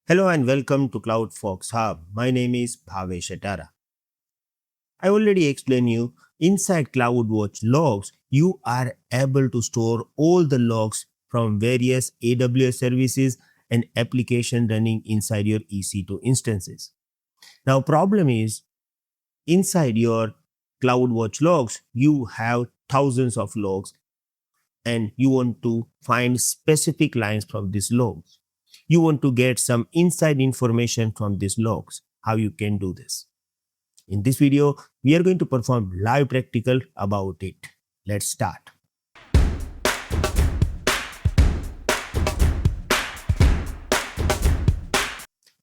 Hello and welcome to CloudWatch Hub. My name is Bhavesh Atara. I already explained you inside CloudWatch Logs, you are able to store all the logs from various AWS services and application running inside your EC2 instances. Now, problem is inside your CloudWatch Logs, you have thousands of logs and you want to find specific lines from these logs. You want to get some inside information from these logs, how you can do this. In this video, we are going to perform live practical about it. Let's start.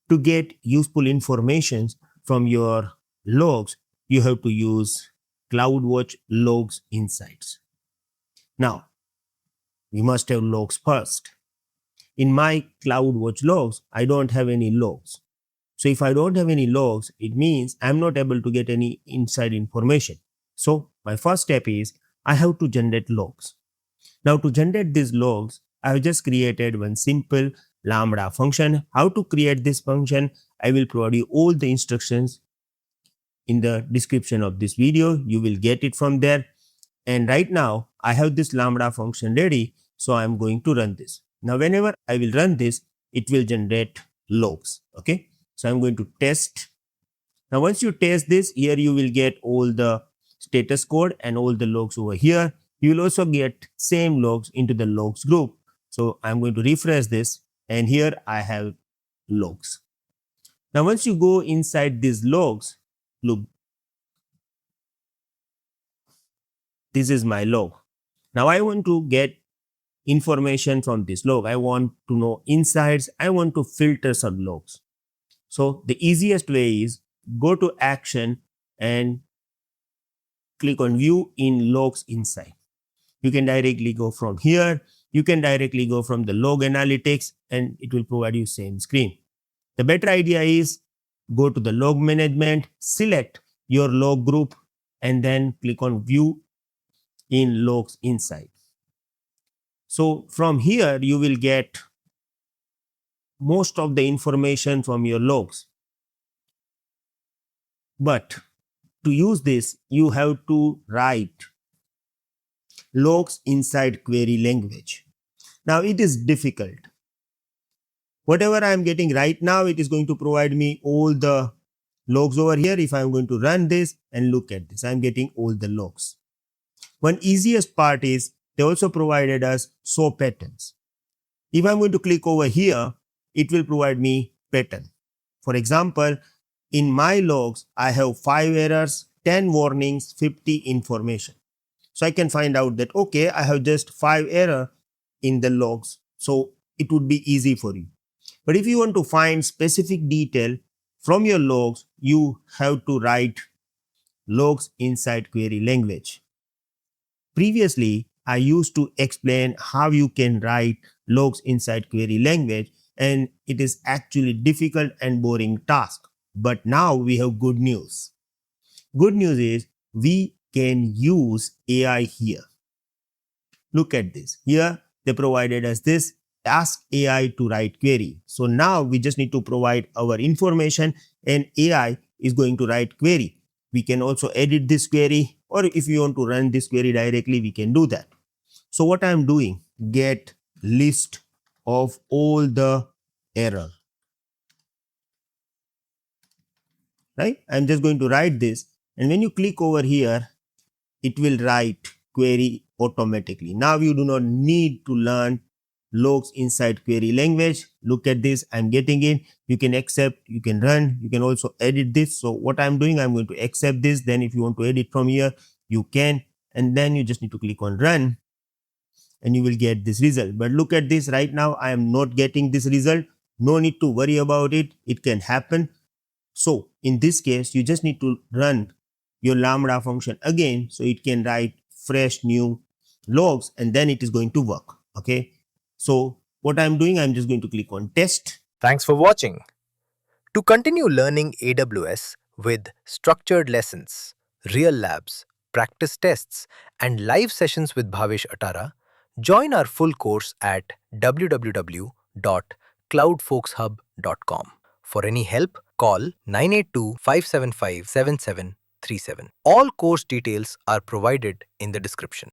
To get useful information from your logs, you have to use CloudWatch Logs Insights. Now, we must have logs first. In my CloudWatch Logs, I don't have any logs. So if I don't have any logs, it means I'm not able to get any inside information. So my first step is I have to generate logs. Now to generate these logs, I have just created one simple Lambda function. How to create this function? I will provide you all the instructions in the description of this video. You will get it from there. And right now I have this Lambda function ready. So I'm going to run this. Now whenever I will run this, it will generate logs. Okay. So I'm going to test. Now once you test this, here you will get all the status code and all the logs over here. You will also get same logs into the logs group. So I'm going to refresh this and here I have logs. Now once you go inside these logs, look, this is my log. Now I want to get information from this log. I want to know insights. I want to filter some logs. So the easiest way is go to action and click on view in logs insight. You can directly go from here. You can directly go from the log analytics and it will provide you same screen. The better idea is go to the log management, select your log group and then click on view in logs insight. So from here you will get most of the information from your logs. But to use this, you have to write logs inside query language. Now it is difficult. Whatever I am getting right now, it is going to provide me all the logs over here. If I am going to run this and look at this, I am getting all the logs. One easiest part is they also provided us show patterns. If I am going to click over here, it will provide me pattern. For example, in my logs, I have 5 errors, 10 warnings, 50 information. So I can find out that, okay, I have just 5 error in the logs. So it would be easy for you. But if you want to find specific detail from your logs, you have to write logs inside query language. Previously, I used to explain how you can write logs inside query language, and it is actually difficult and boring task. But now we have good news. Good news is we can use AI here. Look at this. Here they provided us this ask AI to write query. So now we just need to provide our information and AI is going to write query. We can also edit this query, or if you want to run this query directly, we can do that. So what I am doing, get list of all the error. Right? I'm just going to write this, and when you click over here, it will write query automatically. Now you do not need to learn logs inside query language. Look at this, I'm getting it. You can accept, you can run, you can also edit this. So what I'm doing, I'm going to accept this. Then if you want to edit from here, you can, and then you just need to click on run and you will get this result. But look at this right now, I am not getting this result. No need to worry about it. It can happen. So in this case, you just need to run your Lambda function again so it can write fresh new logs and then it is going to work. Okay. So what I'm doing, I'm just going to click on test. Thanks for watching. To continue learning AWS with structured lessons, real labs, practice tests, and live sessions with Bhavesh Atara, join our full course at www.cloudfoxhub.com. bhavesh@cloudwatchlogsinsights.com. For any help, call 982-575-7737. All course details are provided in the description.